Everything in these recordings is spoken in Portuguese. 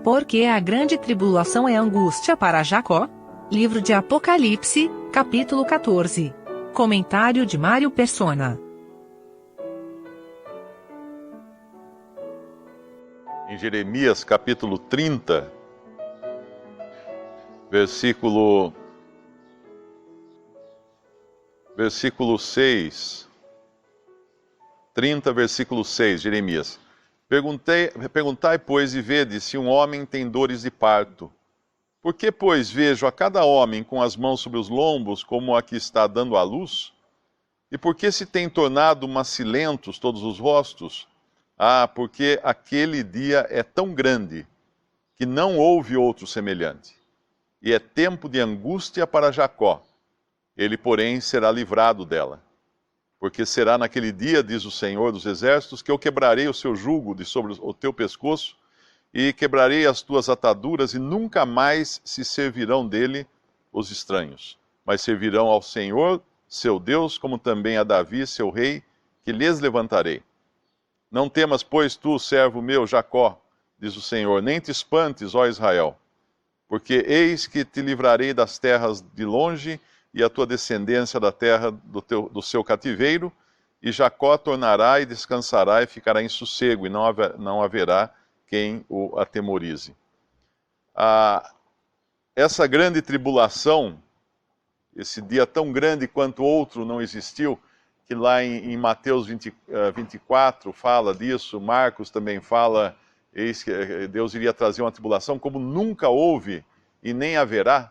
Porque a grande tribulação é angústia para Jacó? Livro de Apocalipse, capítulo 14. Comentário de Mário Persona. Em Jeremias capítulo 30, versículo 6, 30, versículo 6, Jeremias. Perguntai, pois, e vede se um homem tem dores de parto. Por que, pois, vejo a cada homem com as mãos sobre os lombos, como a que está dando à luz? E por que se tem tornado macilentos todos os rostos? Ah, porque aquele dia é tão grande, que não houve outro semelhante. E é tempo de angústia para Jacó. Ele, porém, será livrado dela. Porque será naquele dia, diz o Senhor dos Exércitos, que eu quebrarei o seu jugo de sobre o teu pescoço, e quebrarei as tuas ataduras, e nunca mais se servirão dele os estranhos, mas servirão ao Senhor, seu Deus, como também a Davi, seu rei, que lhes levantarei. Não temas, pois, tu, servo meu, Jacó, diz o Senhor, nem te espantes, ó Israel, porque eis que te livrarei das terras de longe, e a tua descendência da terra do seu cativeiro, e Jacó tornará e descansará e ficará em sossego, e não haverá quem o atemorize. Essa grande tribulação, esse dia tão grande quanto outro não existiu, que lá em Mateus 24 fala disso, Marcos também fala, eis que Deus iria trazer uma tribulação como nunca houve e nem haverá.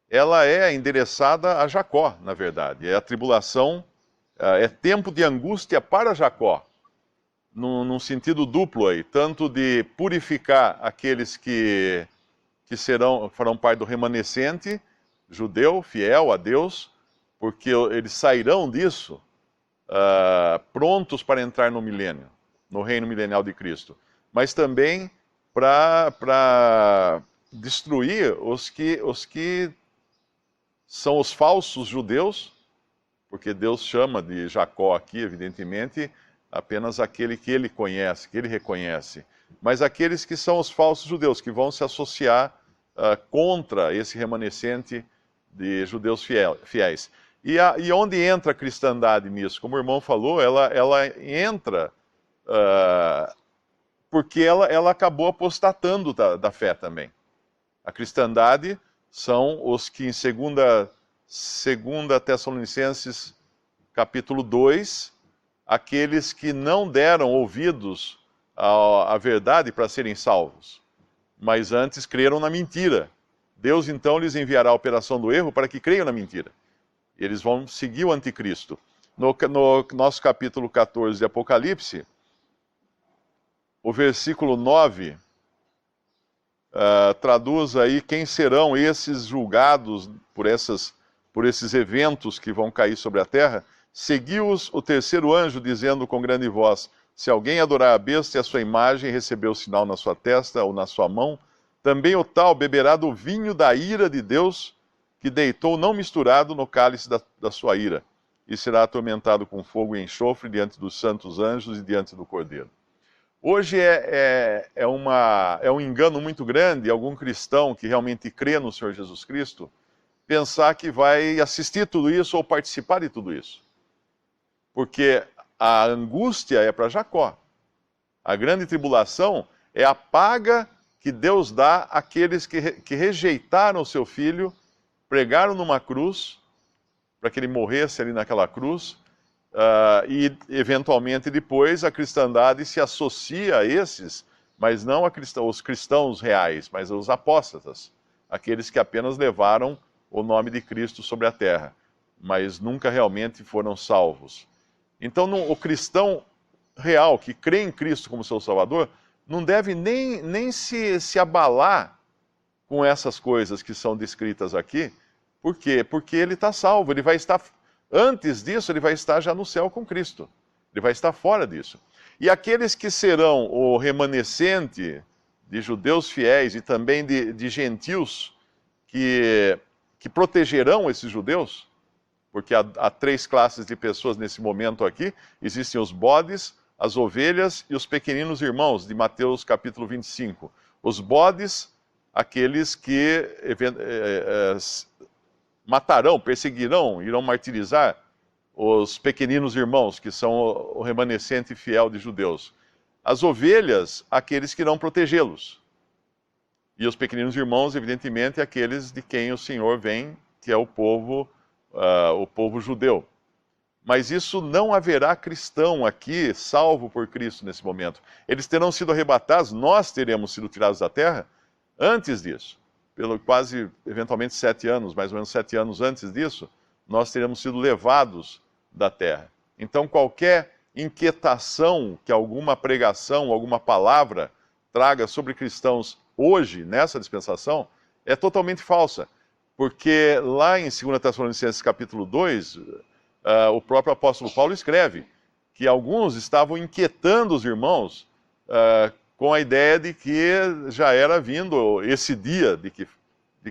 Ela é endereçada a Jacó, na verdade. É a tribulação, é tempo de angústia para Jacó, num sentido duplo aí, tanto de purificar aqueles que farão parte do remanescente judeu, fiel a Deus, porque eles sairão disso prontos para entrar no milênio, no reino milenial de Cristo. Mas também para destruir os que são os falsos judeus, porque Deus chama de Jacó aqui, evidentemente, apenas aquele que ele conhece, que ele reconhece. Mas aqueles que são os falsos judeus, que vão se associar contra esse remanescente de judeus fiéis. E onde entra a cristandade nisso? Como o irmão falou, ela entra porque ela acabou apostatando da fé também. A cristandade são os que em 2 Tessalonicenses capítulo 2, aqueles que não deram ouvidos à verdade para serem salvos, mas antes creram na mentira. Deus então lhes enviará a operação do erro para que creiam na mentira. Eles vão seguir o anticristo. No nosso capítulo 14 de Apocalipse, o versículo 9... traduz aí quem serão esses julgados por esses eventos que vão cair sobre a terra. Seguiu-os o terceiro anjo, dizendo com grande voz: se alguém adorar a besta e a sua imagem e receber o sinal na sua testa ou na sua mão, também o tal beberá do vinho da ira de Deus, que deitou não misturado no cálice da sua ira, e será atormentado com fogo e enxofre diante dos santos anjos e diante do Cordeiro. Hoje é um engano muito grande algum cristão que realmente crê no Senhor Jesus Cristo pensar que vai assistir tudo isso ou participar de tudo isso. Porque a angústia é para Jacó. A grande tribulação é a paga que Deus dá àqueles que rejeitaram o seu filho, pregaram numa cruz, para que ele morresse ali naquela cruz, e eventualmente depois a cristandade se associa a esses, mas não os cristãos reais, mas os apóstatas, aqueles que apenas levaram o nome de Cristo sobre a terra, mas nunca realmente foram salvos. Então o cristão real, que crê em Cristo como seu Salvador, não deve nem se abalar com essas coisas que são descritas aqui. Por quê? Porque ele está salvo, ele vai estar... Antes disso, ele vai estar já no céu com Cristo. Ele vai estar fora disso. E aqueles que serão o remanescente de judeus fiéis e também de gentios que protegerão esses judeus, porque há três classes de pessoas nesse momento aqui. Existem os bodes, as ovelhas e os pequeninos irmãos, de Mateus capítulo 25. Os bodes, aqueles que matarão, perseguirão, irão martirizar os pequeninos irmãos, que são o remanescente fiel de judeus. As ovelhas, aqueles que irão protegê-los. E os pequeninos irmãos, evidentemente, aqueles de quem o Senhor vem, que é o povo judeu. Mas isso não haverá cristão aqui salvo por Cristo nesse momento. Eles terão sido arrebatados, nós teremos sido tirados da terra antes disso. Pelo quase, eventualmente, 7 anos, mais ou menos 7 anos antes disso, nós teremos sido levados da terra. Então, qualquer inquietação que alguma pregação, alguma palavra traga sobre cristãos hoje, nessa dispensação, é totalmente falsa. Porque lá em 2 Tessalonicenses capítulo 2, o próprio apóstolo Paulo escreve que alguns estavam inquietando os irmãos com a ideia de que já era vindo esse dia de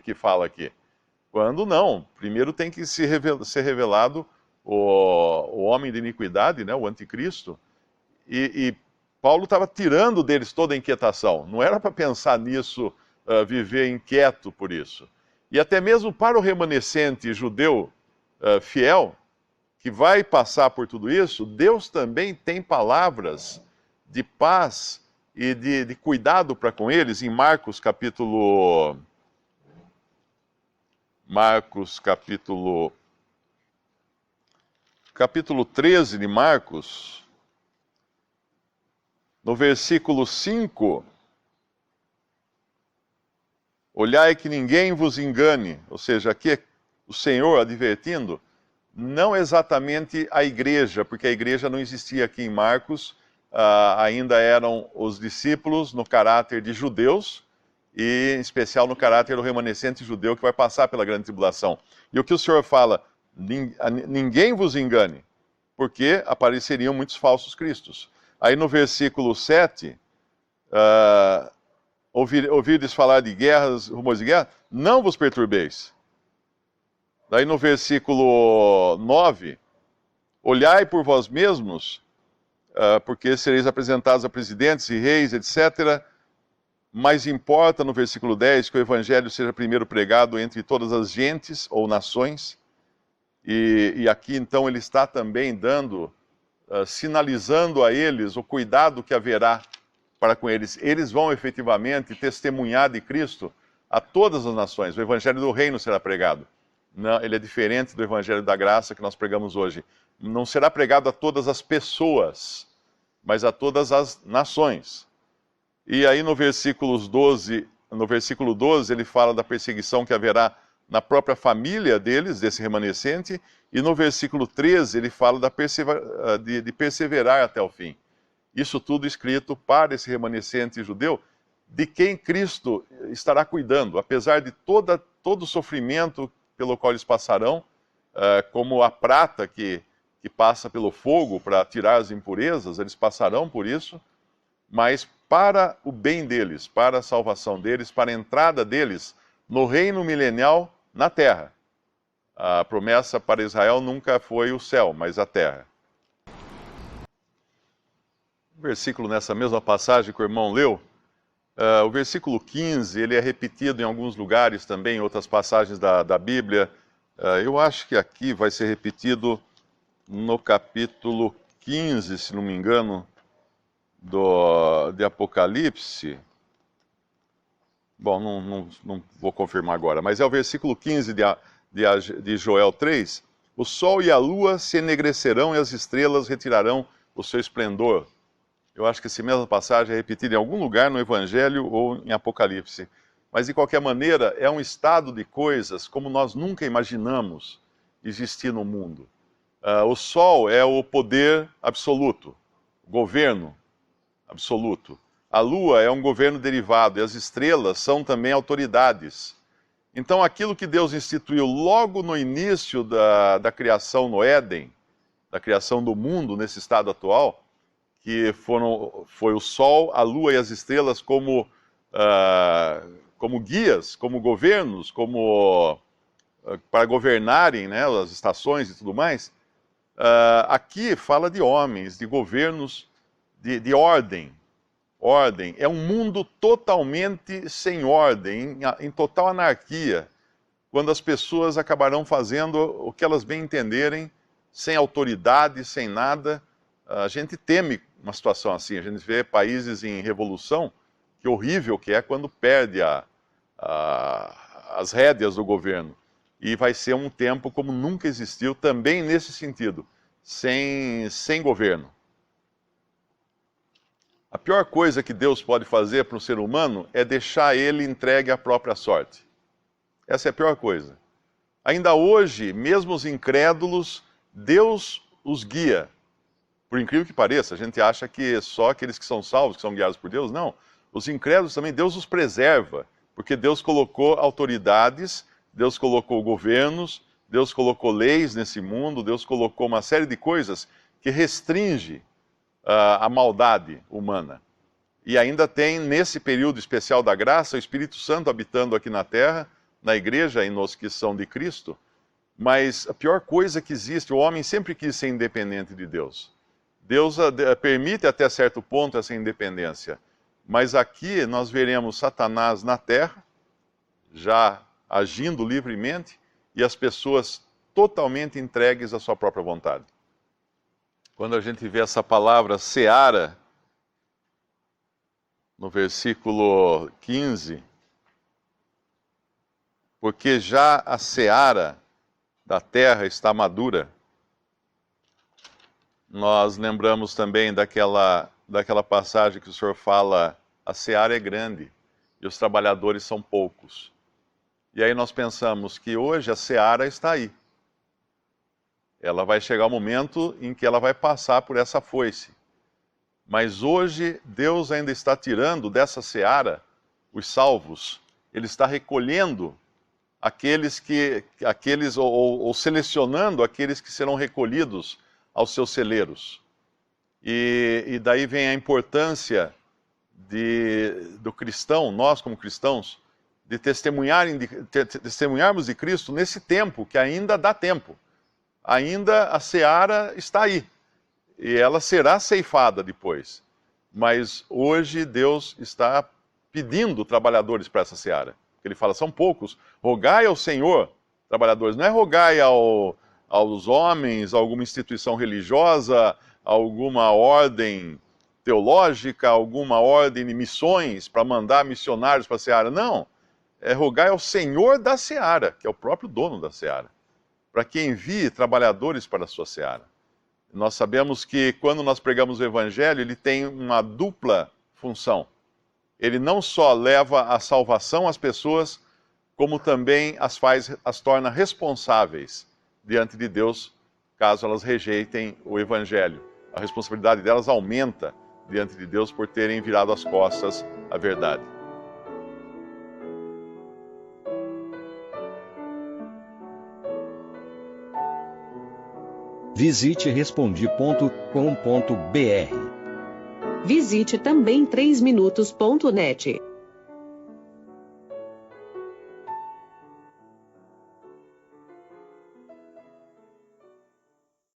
que fala aqui. Quando não, primeiro tem que ser revelado o homem de iniquidade, né, o anticristo, e Paulo estava tirando deles toda a inquietação. Não era para pensar nisso, viver inquieto por isso. E até mesmo para o remanescente judeu fiel, que vai passar por tudo isso, Deus também tem palavras de paz e de cuidado para com eles. Em Marcos capítulo 13 de Marcos, no versículo 5, olhai que ninguém vos engane, ou seja, aqui é o Senhor advertindo, não exatamente a igreja, porque a igreja não existia aqui em Marcos, ainda eram os discípulos no caráter de judeus, e em especial no caráter do remanescente judeu que vai passar pela grande tribulação. E o que o Senhor fala, ninguém vos engane, porque apareceriam muitos falsos cristos. Aí no versículo 7, ouvides falar de guerras, rumores de guerra, não vos perturbeis. Daí no versículo 9, olhai por vós mesmos, porque sereis apresentados a presidentes e reis, etc., mas importa, no versículo 10, que o evangelho seja primeiro pregado entre todas as gentes ou nações. E aqui, então, ele está também sinalizando a eles o cuidado que haverá para com eles. Eles vão efetivamente testemunhar de Cristo a todas as nações. O evangelho do reino será pregado. Não, ele é diferente do evangelho da graça que nós pregamos hoje. Não será pregado a todas as pessoas, mas a todas as nações. E aí no versículo 12, ele fala da perseguição que haverá na própria família deles, desse remanescente, e no versículo 13 ele fala de perseverar até o fim. Isso tudo escrito para esse remanescente judeu, de quem Cristo estará cuidando, apesar de todo o sofrimento pelo qual eles passarão, como a prata que passa pelo fogo para tirar as impurezas, eles passarão por isso, mas para o bem deles, para a salvação deles, para a entrada deles no reino milenial na terra. A promessa para Israel nunca foi o céu, mas a terra. O versículo nessa mesma passagem que o irmão leu, o versículo 15, ele é repetido em alguns lugares também, em outras passagens da Bíblia. Eu acho que aqui vai ser repetido no capítulo 15, se não me engano, de Apocalipse. Bom, não vou confirmar agora, mas é o versículo 15 de Joel 3. O sol e a lua se enegrecerão e as estrelas retirarão o seu esplendor. Eu acho que essa mesma passagem é repetida em algum lugar no Evangelho ou em Apocalipse. Mas, de qualquer maneira, é um estado de coisas como nós nunca imaginamos existir no mundo. O sol é o poder absoluto, o governo absoluto. A lua é um governo derivado e as estrelas são também autoridades. Então, aquilo que Deus instituiu logo no início da criação no Éden, da criação do mundo nesse estado atual, que foi o sol, a lua e as estrelas como guias, como governos, para governarem, né, as estações e tudo mais, aqui fala de homens, de governos, de ordem ordem. É um mundo totalmente sem ordem, em total anarquia, quando as pessoas acabarão fazendo o que elas bem entenderem, sem autoridade, sem nada. A gente teme uma situação assim. A gente vê países em revolução, que horrível que é quando perde as rédeas do governo. E vai ser um tempo como nunca existiu, também nesse sentido, sem governo. A pior coisa que Deus pode fazer para o ser humano é deixar ele entregue à própria sorte. Essa é a pior coisa. Ainda hoje, mesmo os incrédulos, Deus os guia. Por incrível que pareça, a gente acha que só aqueles que são salvos, que são guiados por Deus, não. Os incrédulos também, Deus os preserva, porque Deus colocou autoridades, Deus colocou governos, Deus colocou leis nesse mundo, Deus colocou uma série de coisas que restringe a maldade humana. E ainda tem, nesse período especial da graça, o Espírito Santo habitando aqui na terra, na igreja e nos que são de Cristo. Mas a pior coisa que existe, o homem sempre quis ser independente de Deus. Deus permite até certo ponto essa independência. Mas aqui nós veremos Satanás na terra, já agindo livremente, e as pessoas totalmente entregues à sua própria vontade. Quando a gente vê essa palavra seara, no versículo 15, porque já a seara da terra está madura, nós lembramos também daquela passagem que o Senhor fala, a seara é grande e os trabalhadores são poucos. E aí nós pensamos que hoje a seara está aí. Ela vai chegar o momento em que ela vai passar por essa foice. Mas hoje Deus ainda está tirando dessa seara os salvos. Ele está recolhendo ou selecionando aqueles que serão recolhidos aos seus celeiros. E daí vem a importância do cristão, nós como cristãos, de testemunharmos de Cristo nesse tempo, que ainda dá tempo. Ainda a seara está aí, e ela será ceifada depois. Mas hoje Deus está pedindo trabalhadores para essa seara. Ele fala, são poucos, rogai ao Senhor, trabalhadores. Não é rogai aos homens, a alguma instituição religiosa, alguma ordem teológica, alguma ordem de missões para mandar missionários para a seara. Não, é rogai ao Senhor da seara, que é o próprio dono da seara, para que envie trabalhadores para a sua seara. Nós sabemos que quando nós pregamos o Evangelho, ele tem uma dupla função. Ele não só leva a salvação às pessoas, como também as torna responsáveis diante de Deus, caso elas rejeitem o Evangelho. A responsabilidade delas aumenta diante de Deus por terem virado as costas à verdade. Visite Respondi.com.br. Visite também 3minutos.net.